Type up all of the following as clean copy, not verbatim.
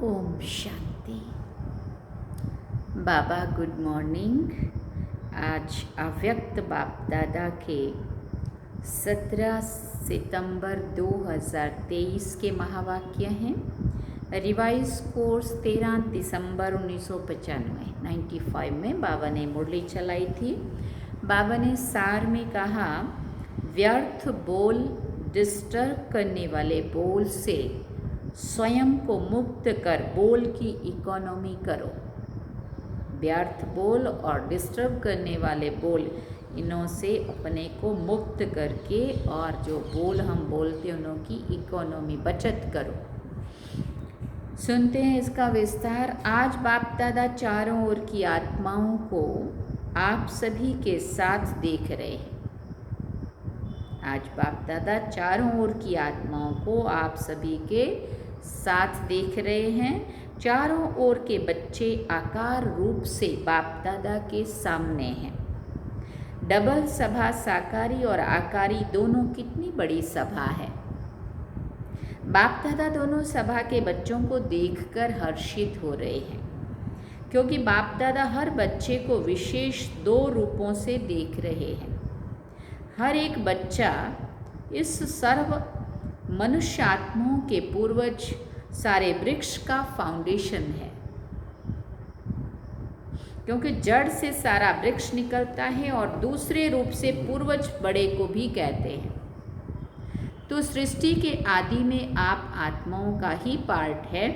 ओम शांति। बाबा good morning. आज अव्यक्त बाप दादा के 17 सितंबर 2023 के महावाक्य हैं। रिवाइज कोर्स 13 दिसंबर 1995 में बाबा ने मुरली चलाई थी। बाबा ने सार में कहा, व्यर्थ बोल डिस्टर्ब करने वाले बोल से स्वयं को मुक्त कर बोल की इकोनॉमी करो। व्यर्थ बोल और डिस्टर्ब करने वाले बोल, इनों से अपने को मुक्त करके और जो बोल हम बोलते हैं उनों की इकोनॉमी बचत करो। सुनते हैं इसका विस्तार। आज बाप दादा चारों ओर की आत्माओं को आप सभी के साथ देख रहे हैं। आज बाप दादा चारों ओर की आत्माओं को आप सभी के साथ देख रहे हैं। चारों ओर के बच्चे आकार रूप से बाप दादा के सामने हैं। डबल सभा साकारी और आकारी दोनों कितनी बड़ी सभा है। बाप दादा दोनों सभा के बच्चों को देखकर हर्षित हो रहे हैं, क्योंकि बाप दादा हर बच्चे को विशेष 2 रूपों से देख रहे हैं। हर एक बच्चा इस सर्व मनुष्य आत्माओं के पूर्वज सारे वृक्ष का फाउंडेशन है, क्योंकि जड़ से सारा वृक्ष निकलता है और दूसरे रूप से पूर्वज बड़े को भी कहते हैं। तो सृष्टि के आदि में आप आत्माओं का ही पार्ट है,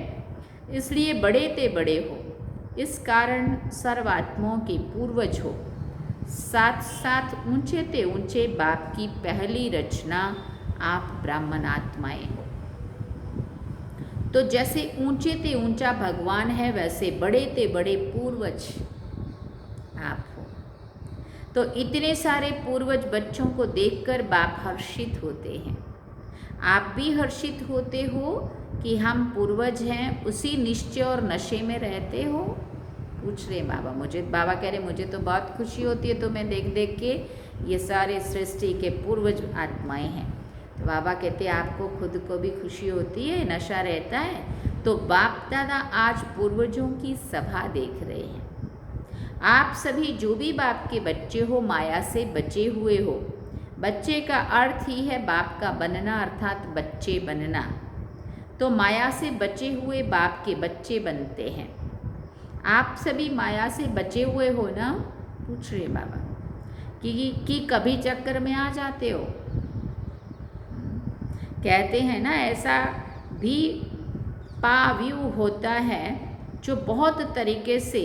इसलिए बड़े ते बड़े हो। इस कारण सर्वात्माओं के पूर्वज हो। साथ साथ ऊंचे ते ऊंचे बाप की पहली रचना आप ब्राह्मण आत्माएं हो। तो जैसे ऊंचे ते ऊंचा भगवान है, वैसे बड़े ते बड़े पूर्वज आप हो। तो इतने सारे पूर्वज बच्चों को देखकर बाप हर्षित होते हैं। आप भी हर्षित होते हो कि हम पूर्वज हैं, उसी निश्चय और नशे में रहते हो। पूछ रहे बाबा मुझे, बाबा कह रहे मुझे तो बहुत खुशी होती है, तो मैं देख देख के ये सारे सृष्टि के पूर्वज आत्माएं हैं। तो बाबा कहते आपको खुद को भी खुशी होती है, नशा रहता है। तो बाप दादा आज पूर्वजों की सभा देख रहे हैं। आप सभी जो भी बाप के बच्चे हो, माया से बचे हुए हो। बच्चे का अर्थ ही है बाप का बनना, अर्थात बच्चे बनना। तो माया से बचे हुए बाप के बच्चे बनते हैं। आप सभी माया से बचे हुए हो ना? पूछ रहे बाबा कि कभी चक्कर में आ जाते हो। कहते हैं ना, ऐसा भी पाव्यू होता है जो बहुत तरीके से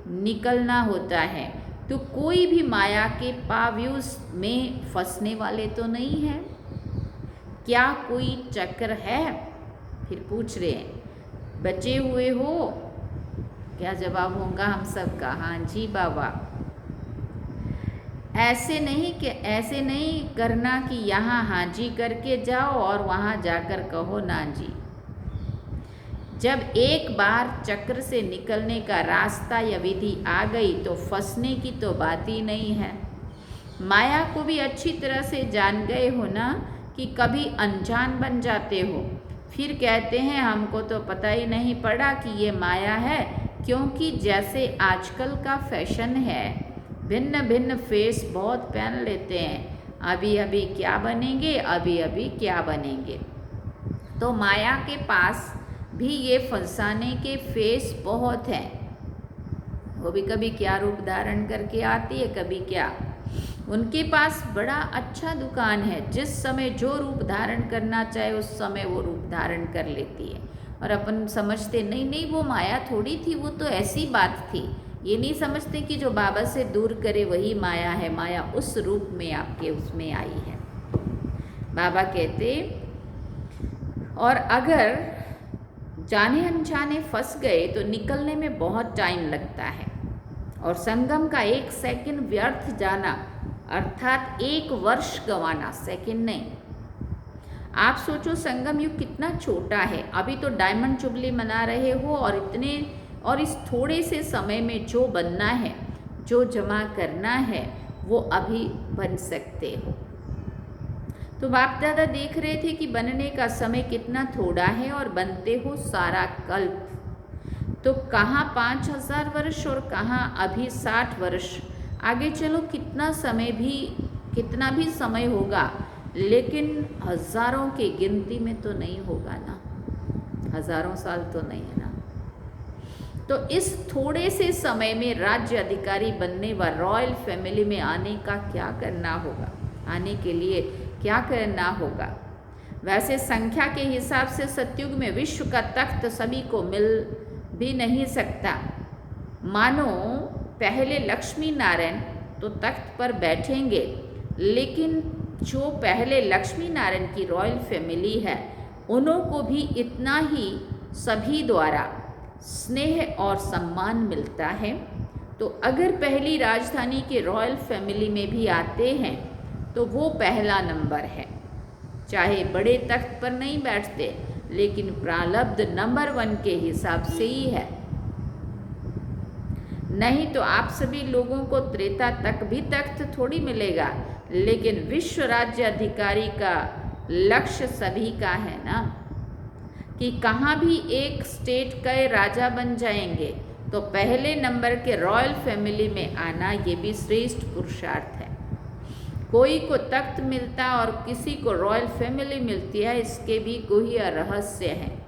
निकलना होता है। तो कोई भी माया के पाव्यूज में फंसने वाले तो नहीं है। क्या कोई चक्र है? फिर पूछ रहे हैं बचे हुए हो? क्या जवाब होगा हम सबका? हाँ जी बाबा। ऐसे नहीं करना कि यहाँ हाँ जी करके जाओ और वहाँ जाकर कहो ना जी। जब एक बार चक्र से निकलने का रास्ता या विधि आ गई तो फंसने की तो बात ही नहीं है। माया को भी अच्छी तरह से जान गए हो ना कि कभी अनजान बन जाते हो, फिर कहते हैं हमको तो पता ही नहीं पड़ा कि ये माया है। क्योंकि जैसे आजकल का फैशन है, भिन्न भिन्न फेस बहुत पहन लेते हैं। अभी अभी क्या बनेंगे, अभी अभी क्या बनेंगे। तो माया के पास भी ये फंसाने के फेस बहुत हैं। वो भी कभी क्या रूप धारण करके आती है, कभी क्या। उनके पास बड़ा अच्छा दुकान है, जिस समय जो रूप धारण करना चाहे उस समय वो रूप धारण कर लेती है। और अपन समझते नहीं नहीं वो माया थोड़ी थी, वो तो ऐसी बात थी। ये नहीं समझते कि जो बाबा से दूर करे वही माया है, माया उस रूप में आपके उसमें आई है। बाबा कहते और अगर जाने अनजाने फंस गए तो निकलने में बहुत टाइम लगता है। और संगम का 1 सेकंड व्यर्थ जाना अर्थात 1 वर्ष गंवाना, सेकंड नहीं। आप सोचो संगम युग कितना छोटा है। अभी तो डायमंड जुबली मना रहे हो और इस थोड़े से समय में जो बनना है, जो जमा करना है, वो अभी बन सकते हो। तो बाप दादा देख रहे थे कि बनने का समय कितना थोड़ा है और बनते हो सारा कल्प। तो कहाँ 5000 वर्ष और कहाँ अभी 60 वर्ष। आगे चलो कितना भी समय होगा, लेकिन हजारों के गिनती में तो नहीं होगा ना, हजारों साल तो नहीं है ना। तो इस थोड़े से समय में राज्य अधिकारी बनने व रॉयल फैमिली में आने का क्या करना होगा, आने के लिए क्या करना होगा। वैसे संख्या के हिसाब से सतयुग में विश्व का तख्त सभी को मिल भी नहीं सकता। मानो पहले लक्ष्मी नारायण तो तख्त पर बैठेंगे, लेकिन जो पहले लक्ष्मी नारायण की रॉयल फैमिली है उन्हों को भी इतना ही सभी द्वारा स्नेह और सम्मान मिलता है। तो अगर पहली राजधानी के रॉयल फैमिली में भी आते हैं तो वो पहला नंबर है। चाहे बड़े तख्त पर नहीं बैठते, लेकिन प्रारब्ध नंबर 1 के हिसाब से ही है। नहीं तो आप सभी लोगों को त्रेता तक भी तख्त थोड़ी मिलेगा, लेकिन विश्व राज्य अधिकारी का लक्ष्य सभी का है ना, कि कहाँ भी एक स्टेट के राजा बन जाएंगे तो पहले नंबर के रॉयल फैमिली में आना ये भी श्रेष्ठ पुरुषार्थ है। कोई को तख्त मिलता और किसी को रॉयल फैमिली मिलती है, इसके भी कोई रहस्य है।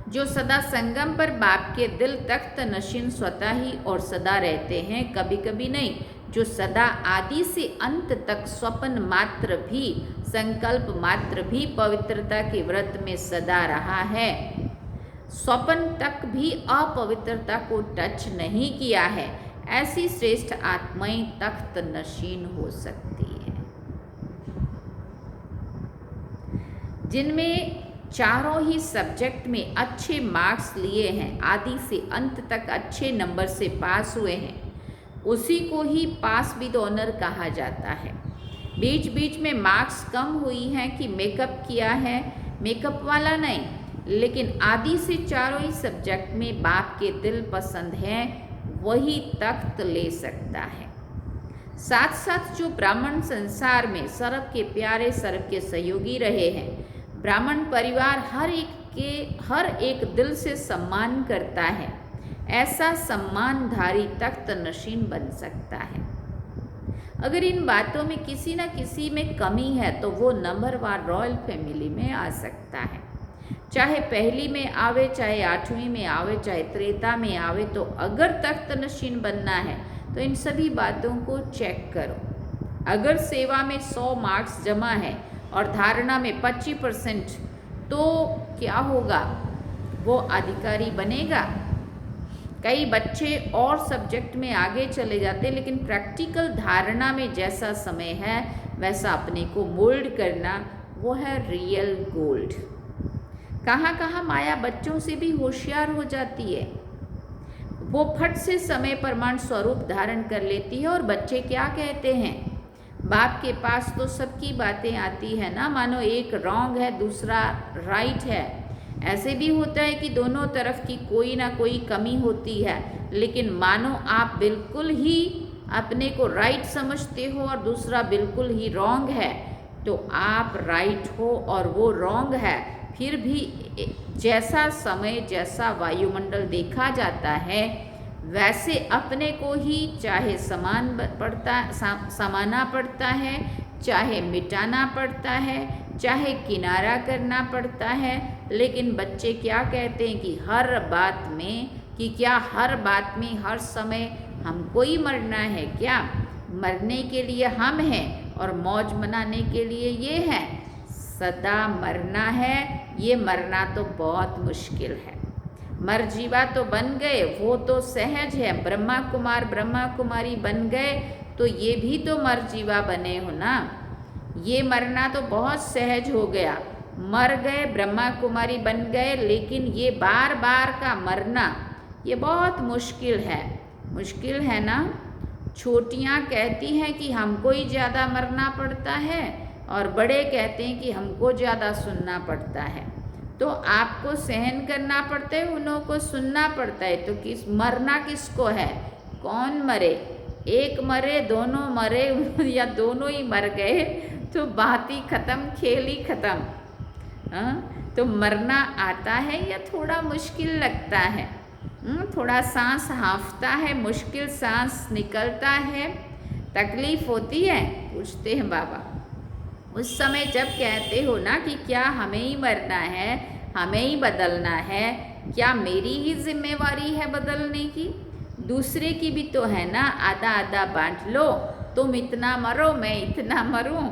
जो सदा संगम पर बाप के दिल तख्त नशीन स्वतः ही और सदा रहते हैं, कभी कभी नहीं। जो सदा आदि से अंत तक स्वप्न मात्र भी, संकल्प मात्र भी पवित्रता के व्रत में सदा रहा है, स्वप्न तक भी अपवित्रता को टच नहीं किया है, ऐसी श्रेष्ठ आत्माएं तख्त नशीन हो सकती है। जिनमें चारों ही सब्जेक्ट में अच्छे मार्क्स लिए हैं, आदि से अंत तक अच्छे नंबर से पास हुए हैं, उसी को ही पास विद ऑनर कहा जाता है। बीच बीच में मार्क्स कम हुई हैं कि मेकअप किया है, मेकअप वाला नहीं, लेकिन आदि से चारों ही सब्जेक्ट में बाप के दिल पसंद है, वही तख्त ले सकता है। साथ साथ जो ब्राह्मण संसार में सर्व के प्यारे, सर्व के सहयोगी रहे हैं, ब्राह्मण परिवार हर एक दिल से सम्मान करता है, ऐसा सम्मानधारी तख्त नशीन बन सकता है। अगर इन बातों में किसी न किसी में कमी है तो वो नंबरवार रॉयल फैमिली में आ सकता है। चाहे पहली में आवे, चाहे 8वीं में आवे, चाहे त्रेता में आवे, तो अगर तख्त नशीन बनना है तो इन सभी बातों को चेक करो। अगर सेवा में 100 मार्क्स जमा है और धारणा में 25%, तो क्या होगा, वो अधिकारी बनेगा। कई बच्चे और सब्जेक्ट में आगे चले जाते, लेकिन प्रैक्टिकल धारणा में जैसा समय है वैसा अपने को मोल्ड करना, वो है रियल गोल्ड। कहाँ कहाँ माया बच्चों से भी होशियार हो जाती है, वो फट से समय प्रमाण स्वरूप धारण कर लेती है। और बच्चे क्या कहते हैं, बाप के पास तो सबकी बातें आती है ना, मानो एक रॉन्ग है दूसरा राइट है। ऐसे भी होता है कि दोनों तरफ की कोई ना कोई कमी होती है, लेकिन मानो आप बिल्कुल ही अपने को राइट समझते हो और दूसरा बिल्कुल ही रॉन्ग है, तो आप राइट हो और वो रॉन्ग है। फिर भी जैसा समय, जैसा वायुमंडल देखा जाता है, वैसे अपने को ही चाहे समाना पड़ता है, चाहे मिटाना पड़ता है, चाहे किनारा करना पड़ता है। लेकिन बच्चे क्या कहते हैं कि हर बात में, कि क्या हर बात में हर समय हमको ही मरना है क्या? मरने के लिए हम हैं और मौज मनाने के लिए ये है। सदा मरना है, ये मरना तो बहुत मुश्किल है। मर जीवा तो बन गए, वो तो सहज है। ब्रह्मा कुमार ब्रह्मा कुमारी बन गए तो ये भी तो मर जीवा बने हो ना। ये मरना तो बहुत सहज हो गया, मर गए, ब्रह्मा कुमारी बन गए, लेकिन ये बार बार का मरना ये बहुत मुश्किल है। मुश्किल है ना। छोटियाँ कहती हैं कि हमको ही ज़्यादा मरना पड़ता है और बड़े कहते हैं कि हमको ज़्यादा सुनना पड़ता है। तो आपको सहन करना पड़ता है, उन्हों को सुनना पड़ता है। तो किस मरना किसको है? कौन मरे? एक मरे, दोनों मरे या दोनों ही मर गए तो बात ही खत्म, खेल ही खत्म। तो मरना आता है या थोड़ा मुश्किल लगता है? थोड़ा सांस हाँफता है, मुश्किल सांस निकलता है, तकलीफ होती है। पूछते हैं बाबा, उस समय जब कहते हो ना कि क्या हमें ही मरना है, हमें ही बदलना है, क्या मेरी ही जिम्मेवारी है बदलने की? दूसरे की भी तो है ना। आधा आधा बांट लो, तुम इतना मरो मैं इतना मरूं।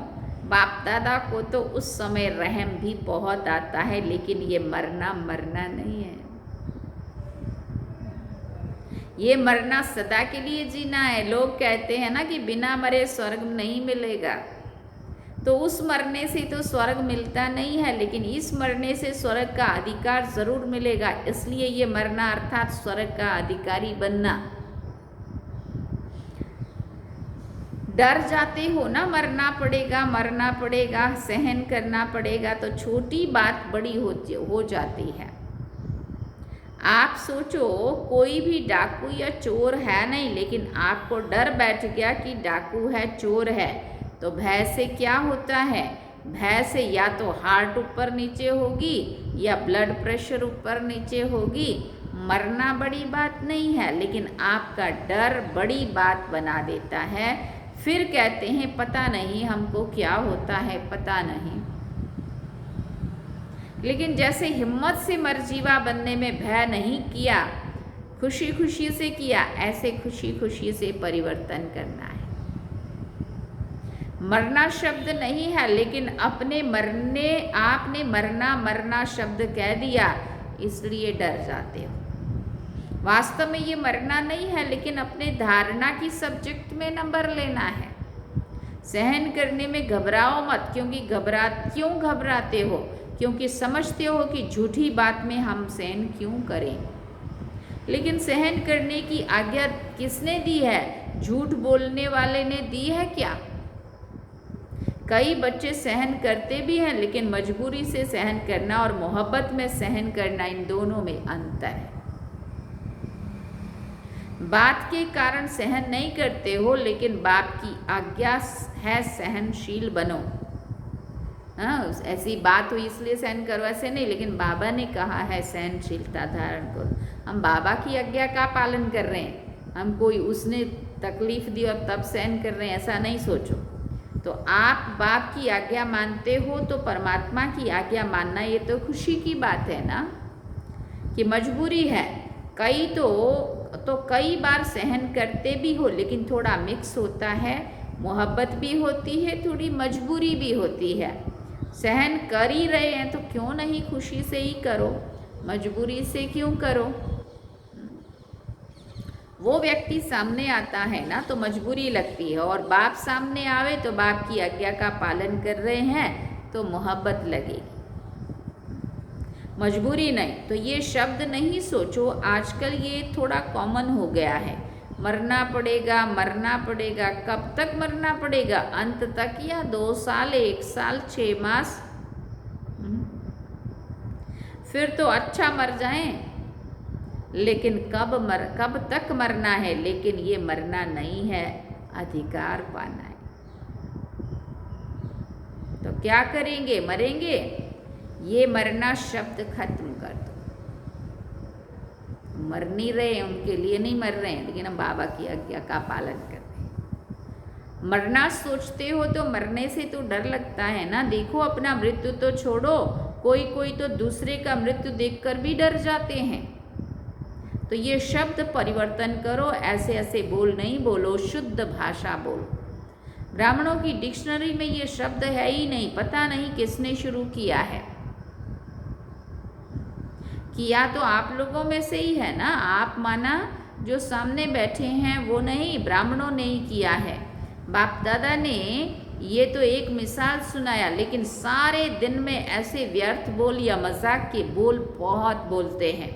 बाप दादा को तो उस समय रहम भी बहुत आता है, लेकिन ये मरना मरना नहीं है। ये मरना सदा के लिए जीना है। लोग कहते हैं ना कि बिना मरे स्वर्ग नहीं मिलेगा। तो उस मरने से तो स्वर्ग मिलता नहीं है, लेकिन इस मरने से स्वर्ग का अधिकार जरूर मिलेगा। इसलिए ये मरना अर्थात स्वर्ग का अधिकारी बनना। डर जाते हो ना, मरना पड़ेगा, सहन करना पड़ेगा, तो छोटी बात बड़ी हो जाती है। आप सोचो कोई भी डाकू या चोर है नहीं, लेकिन आपको डर बैठ गया कि डाकू है, चोर है, तो भय से क्या होता है? भय से या तो हार्ट ऊपर नीचे होगी या ब्लड प्रेशर ऊपर नीचे होगी। मरना बड़ी बात नहीं है, लेकिन आपका डर बड़ी बात बना देता है। फिर कहते हैं पता नहीं हमको क्या होता है, पता नहीं। लेकिन जैसे हिम्मत से मरजीवा बनने में भय नहीं किया, खुशी खुशी से किया, ऐसे खुशी खुशी से परिवर्तन करना है। मरना शब्द नहीं है, लेकिन आपने मरना शब्द कह दिया, इसलिए डर जाते हो। वास्तव में ये मरना नहीं है, लेकिन अपने धारणा की सब्जेक्ट में नंबर लेना है। सहन करने में घबराओ मत, क्योंकि क्यों घबराते हो? क्योंकि समझते हो कि झूठी बात में हम सहन क्यों करें। लेकिन सहन करने की आज्ञा किसने दी है? झूठ बोलने वाले ने दी है क्या? कई बच्चे सहन करते भी हैं, लेकिन मजबूरी से सहन करना और मोहब्बत में सहन करना, इन दोनों में अंतर है। बात के कारण सहन नहीं करते हो, लेकिन बाप की आज्ञा है सहनशील बनो। हाँ, ऐसी बात हुई इसलिए सहन करो, ऐसे नहीं, लेकिन बाबा ने कहा है सहनशीलता धारण करो। हम बाबा की आज्ञा का पालन कर रहे हैं, हम कोई उसने तकलीफ दी और तब सहन कर रहे हैं, ऐसा नहीं सोचो। तो आप बाप की आज्ञा मानते हो तो परमात्मा की आज्ञा मानना ये तो खुशी की बात है ना, कि मजबूरी है। कई तो कई बार सहन करते भी हो, लेकिन थोड़ा मिक्स होता है, मोहब्बत भी होती है, थोड़ी मजबूरी भी होती है। सहन कर ही रहे हैं तो क्यों नहीं खुशी से ही करो, मजबूरी से क्यों करो? वो व्यक्ति सामने आता है ना तो मजबूरी लगती है, और बाप सामने आवे तो बाप की आज्ञा का पालन कर रहे हैं तो मोहब्बत लगेगी, मजबूरी नहीं। तो ये शब्द नहीं सोचो, आजकल ये थोड़ा कॉमन हो गया है। मरना पड़ेगा, कब तक मरना पड़ेगा? अंत तक या 2 साल, 1 साल, 6 मास? फिर तो अच्छा मर जाएं, लेकिन कब तक मरना है? लेकिन ये मरना नहीं है, अधिकार पाना है। तो क्या करेंगे? मरेंगे? ये मरना शब्द खत्म कर दो। मर नहीं रहे, उनके लिए नहीं मर रहे हैं, लेकिन हम बाबा की आज्ञा का पालन कर रहे हैं। मरना सोचते हो तो मरने से तो डर लगता है ना। देखो अपना मृत्यु तो छोड़ो, कोई तो दूसरे का मृत्यु देखकर भी डर जाते हैं। तो ये शब्द परिवर्तन करो, ऐसे ऐसे बोल नहीं बोलो, शुद्ध भाषा बोलो। ब्राह्मणों की डिक्शनरी में ये शब्द है ही नहीं, पता नहीं किसने शुरू किया है। किया तो आप लोगों में से ही है ना, आप माना जो सामने बैठे हैं वो नहीं, ब्राह्मणों ने ही किया है। बाप दादा ने ये तो एक मिसाल सुनाया, लेकिन सारे दिन में ऐसे व्यर्थ बोल या मजाक के बोल बहुत बोलते हैं।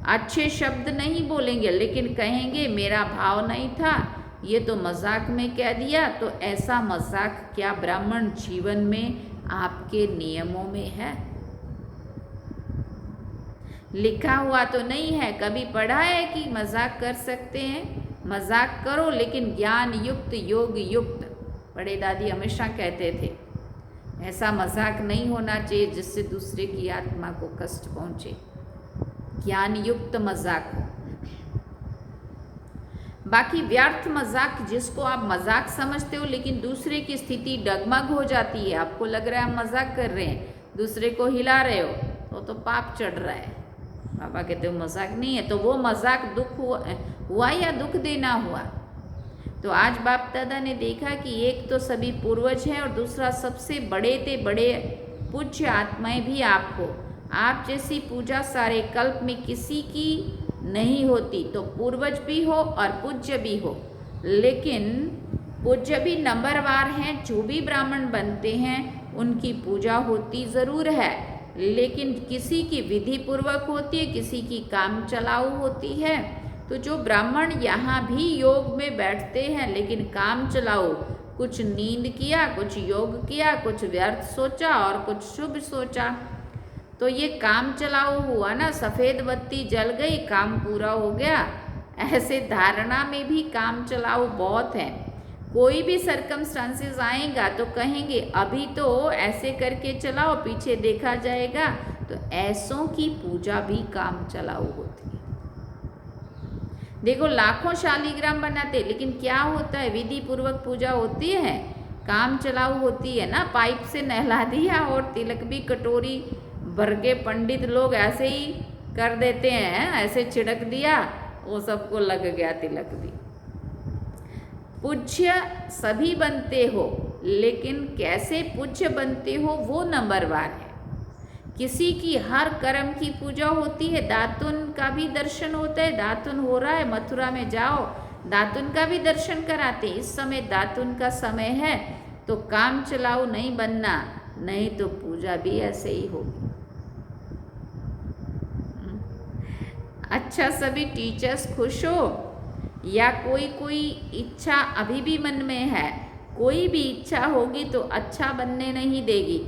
अच्छे शब्द नहीं बोलेंगे, लेकिन कहेंगे मेरा भाव नहीं था, ये तो मजाक में कह दिया। तो ऐसा मजाक क्या ब्राह्मण जीवन में आपके नियमों में है? लिखा हुआ तो नहीं है, कभी पढ़ा है कि मजाक कर सकते हैं? मजाक करो लेकिन ज्ञान युक्त, योग युक्त। बड़े दादी हमेशा कहते थे ऐसा मजाक नहीं होना चाहिए जिससे दूसरे की आत्मा को कष्ट पहुंचे, ज्ञान युक्त मजाक हो। बाकी व्यर्थ मजाक जिसको आप मजाक समझते हो लेकिन दूसरे की स्थिति डगमग हो जाती है, आपको लग रहा है हम मजाक कर रहे हैं, दूसरे को हिला रहे हो तो पाप चढ़ रहा है। बाबा कहते हो मजाक नहीं है, तो वो मजाक दुख हुआ या दुख देना हुआ? तो आज बाप दादा ने देखा कि एक तो सभी पूर्वज हैं और दूसरा सबसे बड़े ते बड़े पूज्य आत्माएं भी आप हो। आप जैसी पूजा सारे कल्प में किसी की नहीं होती। तो पूर्वज भी हो और पूज्य भी हो, लेकिन पूज्य भी नंबरवार हैं। जो भी ब्राह्मण बनते हैं उनकी पूजा होती ज़रूर है, लेकिन किसी की विधि पूर्वक होती है, किसी की काम चलाऊ होती है। तो जो ब्राह्मण यहाँ भी योग में बैठते हैं लेकिन काम चलाओ, कुछ नींद किया, कुछ योग किया, कुछ व्यर्थ सोचा और कुछ शुभ सोचा, तो ये काम चलाओ हुआ ना। सफ़ेद बत्ती जल गई, काम पूरा हो गया। ऐसे धारणा में भी काम चलाओ बहुत है। कोई भी सरकमस्टांसेस आएगा तो कहेंगे अभी तो ऐसे करके चलाओ, पीछे देखा जाएगा। तो ऐसों की पूजा भी काम चलाओ होती है। देखो लाखों शालिग्राम बनाते, लेकिन क्या होता है? विधि पूर्वक पूजा होती है, काम चलाऊ होती है ना। पाइप से नहला दिया और तिलक भी कटोरी भर के पंडित लोग ऐसे ही कर देते हैं, ऐसे छिड़क दिया, वो सबको लग गया तिलक भी। पूज्य सभी बनते हो, लेकिन कैसे पूज्य बनते हो वो नंबरवार है। किसी की हर कर्म की पूजा होती है। दातुन का भी दर्शन होता है, दातुन हो रहा है, मथुरा में जाओ, दातुन का भी दर्शन कराते। इस समय दातुन का समय है, तो काम चलाओ नहीं बनना, नहीं तो पूजा भी ऐसे ही होगी। अच्छा, सभी टीचर्स खुश हो या कोई इच्छा अभी भी मन में है? कोई भी इच्छा होगी तो अच्छा बनने नहीं देगी।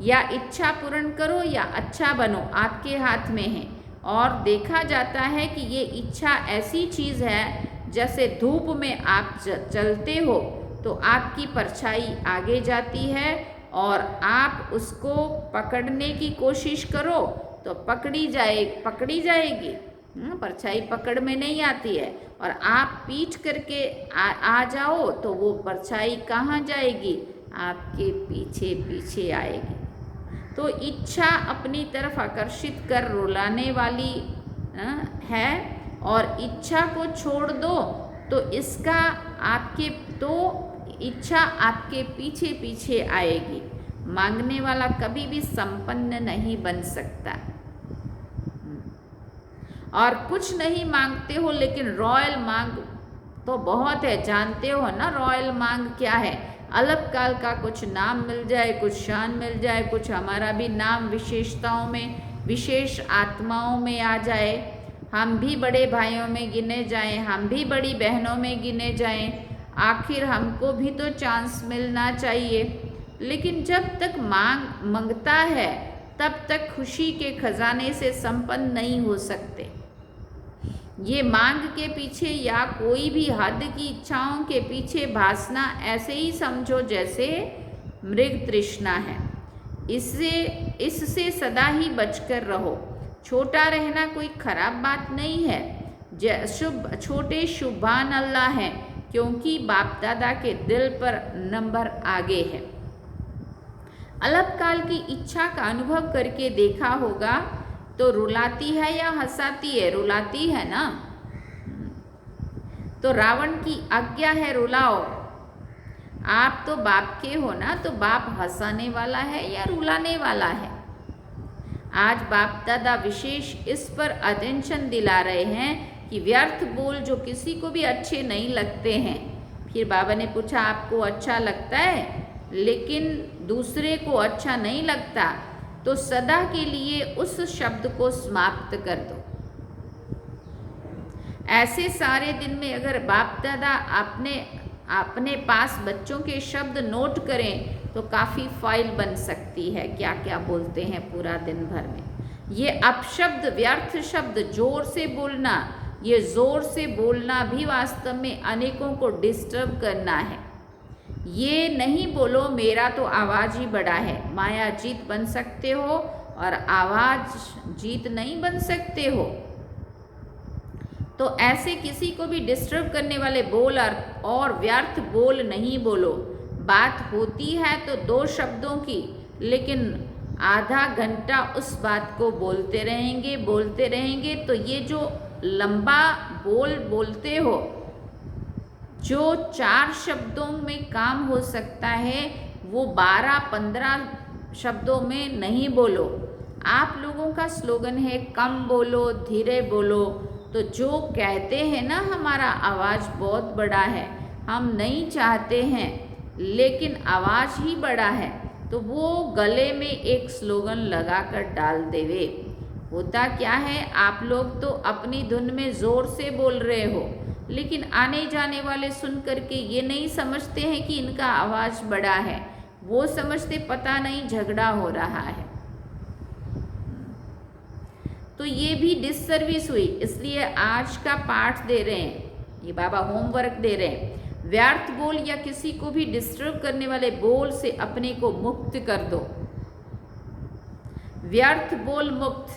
या इच्छा पूर्ण करो या अच्छा बनो, आपके हाथ में है। और देखा जाता है कि ये इच्छा ऐसी चीज़ है, जैसे धूप में आप चलते हो तो आपकी परछाई आगे जाती है और आप उसको पकड़ने की कोशिश करो तो पकड़ी जाएगी। परछाई पकड़ में नहीं आती है। और आप पीठ करके आ जाओ तो वो परछाई कहाँ जाएगी? आपके पीछे पीछे आएगी। तो इच्छा अपनी तरफ आकर्षित कर रुलाने वाली है, और इच्छा को छोड़ दो तो इच्छा आपके पीछे पीछे आएगी। मांगने वाला कभी भी संपन्न नहीं बन सकता। और कुछ नहीं मांगते हो, लेकिन रॉयल मांग तो बहुत है। जानते हो ना रॉयल मांग क्या है? अलपकाल का कुछ नाम मिल जाए, कुछ शान मिल जाए, कुछ हमारा भी नाम विशेषताओं में, विशेष आत्माओं में आ जाए, हम भी बड़े भाइयों में गिने जाएं, हम भी बड़ी बहनों में गिने जाएं। आखिर हमको भी तो चांस मिलना चाहिए। लेकिन जब तक मांगता है तब तक खुशी के खजाने से संपन्न नहीं हो सकते। ये मांग के पीछे या कोई भी हद की इच्छाओं के पीछे भासना ऐसे ही समझो जैसे मृग तृष्णा है। इससे सदा ही बचकर रहो। छोटा रहना कोई खराब बात नहीं है। छोटे शुभान अल्लाह हैं, क्योंकि बाप दादा के दिल पर नंबर आगे है। अल्पकाल की इच्छा का अनुभव करके देखा होगा तो रुलाती है या हंसाती है? रुलाती है ना। तो रावण की आज्ञा है रुलाओ। आप तो बाप के हो ना, तो बाप हंसाने वाला है या रुलाने वाला है? आज बाप दादा विशेष इस पर अटेंशन दिला रहे हैं कि व्यर्थ बोल जो किसी को भी अच्छे नहीं लगते हैं। फिर बाबा ने पूछा आपको अच्छा लगता है लेकिन दूसरे को अच्छा नहीं लगता, तो सदा के लिए उस शब्द को समाप्त कर दो। ऐसे सारे दिन में अगर बाप दादा अपने पास बच्चों के शब्द नोट करें तो काफ़ी फाइल बन सकती है, क्या क्या बोलते हैं पूरा दिन भर में। ये अपशब्द, व्यर्थ शब्द, जोर से बोलना, ये जोर से बोलना भी वास्तव में अनेकों को डिस्टर्ब करना है। ये नहीं बोलो मेरा तो आवाज़ ही बड़ा है, माया जीत बन सकते हो और आवाज़ जीत नहीं बन सकते हो। तो ऐसे किसी को भी डिस्टर्ब करने वाले बोल और व्यर्थ बोल नहीं बोलो। बात होती है तो 2 शब्दों की, लेकिन आधा घंटा उस बात को बोलते रहेंगे तो ये जो लंबा बोल बोलते हो, जो 4 शब्दों में काम हो सकता है, वो 12-15 शब्दों में नहीं बोलो। आप लोगों का स्लोगन है कम बोलो, धीरे बोलो। तो जो कहते हैं ना हमारा आवाज़ बहुत बड़ा है, हम नहीं चाहते हैं लेकिन आवाज़ ही बड़ा है, तो वो गले में एक स्लोगन लगा कर डाल देवे। होता क्या है, आप लोग तो अपनी धुन में ज़ोर से बोल रहे हो, लेकिन आने जाने वाले सुन करके ये नहीं समझते हैं कि इनका आवाज़ बड़ा है, वो समझते पता नहीं झगड़ा हो रहा है। तो ये भी डिससर्विस हुई। इसलिए आज का पाठ दे रहे हैं, ये बाबा होमवर्क दे रहे हैं। व्यर्थ बोल या किसी को भी डिस्टर्ब करने वाले बोल से अपने को मुक्त कर दो। व्यर्थ बोल मुक्त।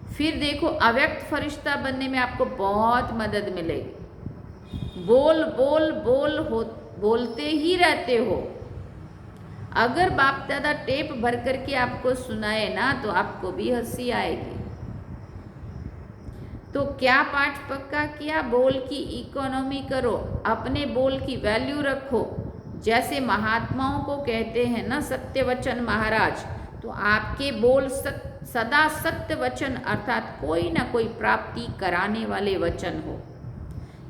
फिर देखो अव्यक्त फरिश्ता बनने में आपको बहुत मदद मिलेगी। बोल बोल बोल हो, बोलते ही रहते हो। अगर बाप दादा टेप भर करके आपको सुनाए ना तो आपको भी हंसी आएगी। तो क्या पाठ पक्का किया? बोल की इकोनॉमी करो, अपने बोल की वैल्यू रखो। जैसे महात्माओं को कहते हैं ना सत्य वचन महाराज, तो आपके बोल सदा सत्य वचन अर्थात कोई ना कोई प्राप्ति कराने वाले वचन हो।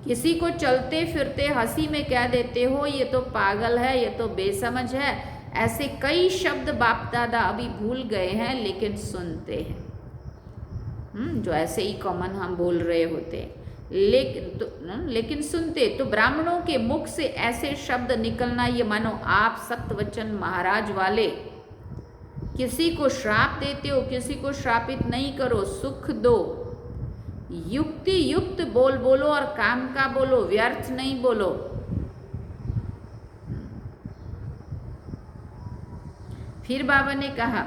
किसी को चलते फिरते हंसी में कह देते हो ये तो पागल है, ये तो बेसमझ है, ऐसे कई शब्द बाप दादा अभी भूल गए हैं लेकिन सुनते हैं। जो ऐसे ही कॉमन हम बोल रहे होते, लेकिन सुनते। तो ब्राह्मणों के मुख से ऐसे शब्द निकलना, ये मानो आप सत्यवचन महाराज वाले किसी को श्राप देते हो, किसी को श्रापित नहीं करो, सुख दो। युक्ति युक्त बोल बोलो और काम का बोलो, व्यर्थ नहीं बोलो। फिर बाबा ने कहा,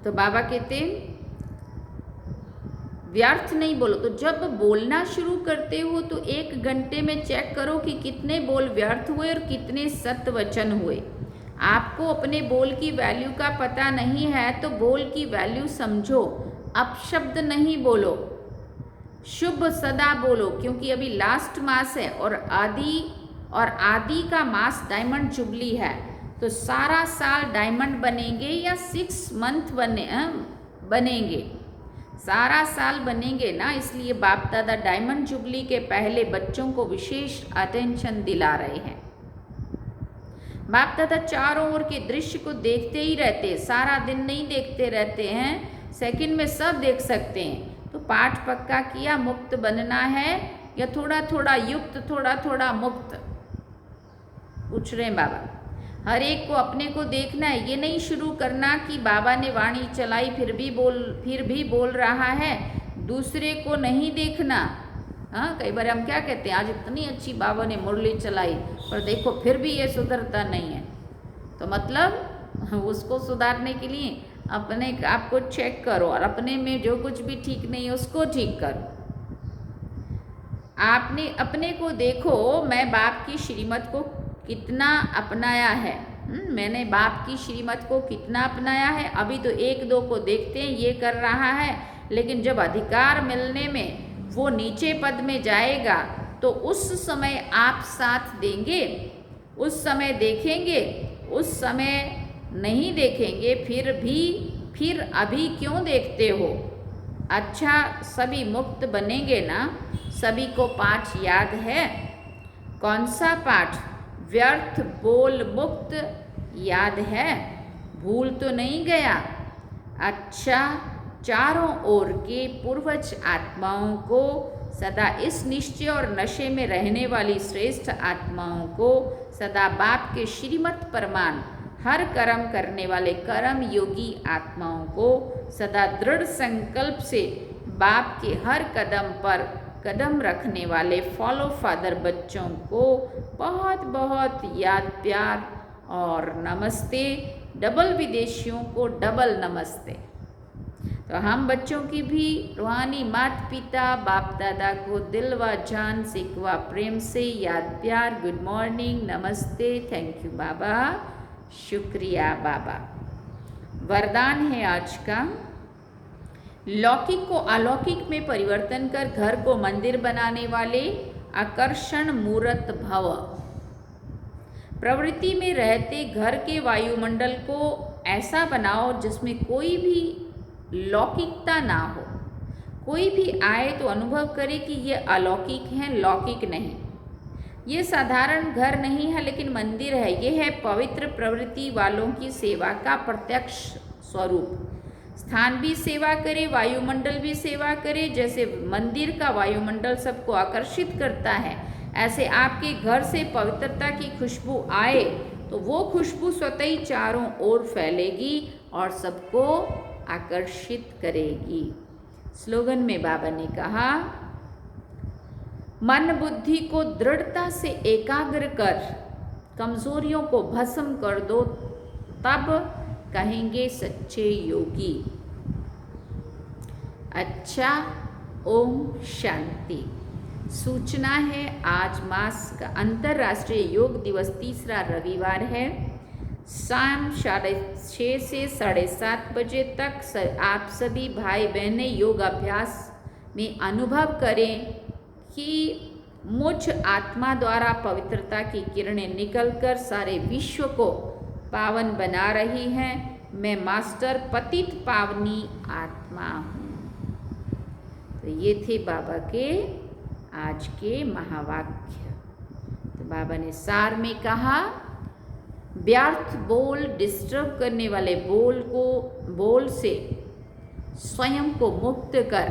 तो बाबा कहते व्यर्थ नहीं बोलो। तो जब बोलना शुरू करते हो तो 1 घंटे में चेक करो कि कितने बोल व्यर्थ हुए और कितने सत्य वचन हुए। आपको अपने बोल की वैल्यू का पता नहीं है तो बोल की वैल्यू समझो, अपशब्द नहीं बोलो, शुभ सदा बोलो। क्योंकि अभी लास्ट मास है और आदि का मास डायमंड जुबली है, तो सारा साल डायमंड बनेंगे या 6 मंथ बनेंगे, सारा साल बनेंगे ना। इसलिए बाप दादा डायमंड जुबली के पहले बच्चों को विशेष अटेंशन दिला रहे हैं। बाप दादा चारों ओर के दृश्य को देखते ही रहते, सारा दिन नहीं देखते रहते हैं, सेकंड में सब देख सकते हैं। तो पाठ पक्का किया, मुक्त बनना है या थोड़ा थोड़ा युक्त, थोड़ा थोड़ा मुक्त? पूछ रहे हैं बाबा। हर एक को अपने को देखना है, ये नहीं शुरू करना कि बाबा ने वाणी चलाई फिर भी बोल रहा है, दूसरे को नहीं देखना। हाँ, कई बार हम क्या कहते हैं, आज इतनी अच्छी बाबा ने मुरली चलाई पर देखो फिर भी ये सुधरता नहीं है। तो मतलब उसको सुधारने के लिए अपने आप को चेक करो और अपने में जो कुछ भी ठीक नहीं है उसको ठीक करो। आपने अपने को देखो, मैं बाप की श्रीमत को कितना अपनाया है, मैंने बाप की श्रीमत को कितना अपनाया है। अभी तो एक दो को देखते हैं ये कर रहा है, लेकिन जब अधिकार मिलने में वो नीचे पद में जाएगा तो उस समय आप साथ देंगे, उस समय देखेंगे, उस समय नहीं देखेंगे, फिर अभी क्यों देखते हो। अच्छा, सभी मुक्त बनेंगे ना। सभी को पाठ याद है? कौन सा पाठ? व्यर्थ बोल मुक्त याद है? भूल तो नहीं गया? अच्छा, चारों ओर के पूर्वज आत्माओं को सदा इस निश्चय और नशे में रहने वाली श्रेष्ठ आत्माओं को सदा बाप के श्रीमत परमान हर कर्म करने वाले कर्म योगी आत्माओं को सदा दृढ़ संकल्प से बाप के हर कदम पर कदम रखने वाले फॉलो फादर बच्चों को बहुत बहुत याद प्यार और नमस्ते। डबल विदेशियों को डबल नमस्ते। तो हम बच्चों की भी रूहानी माता पिता बाप दादा को दिल व जान से व प्रेम से याद प्यार, गुड मॉर्निंग, नमस्ते, थैंक यू बाबा, शुक्रिया बाबा। वरदान है आज का, लौकिक को अलौकिक में परिवर्तन कर घर को मंदिर बनाने वाले आकर्षण मूर्त भव। प्रवृत्ति में रहते घर के वायुमंडल को ऐसा बनाओ जिसमें कोई भी लौकिकता ना हो। कोई भी आए तो अनुभव करे कि ये अलौकिक है, लौकिक नहीं। ये साधारण घर नहीं है लेकिन मंदिर है। ये है पवित्र प्रवृत्ति वालों की सेवा का प्रत्यक्ष स्वरूप। स्थान भी सेवा करे, वायुमंडल भी सेवा करे। जैसे मंदिर का वायुमंडल सबको आकर्षित करता है, ऐसे आपके घर से पवित्रता की खुशबू आए तो वो खुशबू स्वतः ही चारों ओर फैलेगी और सबको आकर्षित करेगी। स्लोगन में बाबा ने कहा, मन बुद्धि को दृढ़ता से एकाग्र कर कमजोरियों को भस्म कर दो, तब कहेंगे सच्चे योगी। अच्छा, ओम शांति। सूचना है, आज मास का अंतर्राष्ट्रीय योग दिवस तीसरा रविवार है। शाम 6:30 से 7:30 बजे तक आप सभी भाई बहनें योग अभ्यास में अनुभव करें कि मुझ आत्मा द्वारा पवित्रता की किरणें निकलकर सारे विश्व को पावन बना रही हैं। मैं मास्टर पतित पावनी आत्मा हूँ। तो ये थे बाबा के आज के महावाक्य। तो बाबा ने सार में कहा, व्यर्थ बोल, डिस्टर्ब करने वाले बोल से स्वयं को मुक्त कर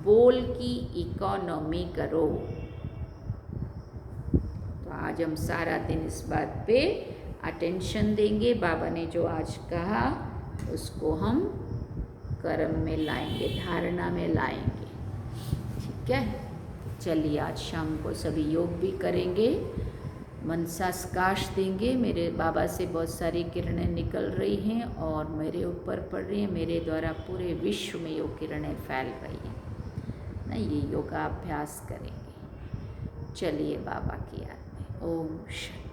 बोल की इकोनॉमी करो। तो आज हम सारा दिन इस बात पे अटेंशन देंगे। बाबा ने जो आज कहा उसको हम कर्म में लाएंगे, धारणा में लाएंगे। ठीक है, चलिए आज शाम को सभी योग भी करेंगे, मनसा स्काश देंगे। मेरे बाबा से बहुत सारी किरणें निकल रही हैं और मेरे ऊपर पड़ रही हैं। मेरे द्वारा पूरे विश्व में योग किरणें फैल रही हैं ना। ये योगाभ्यास करेंगे। चलिए बाबा की याद में ओम शांति।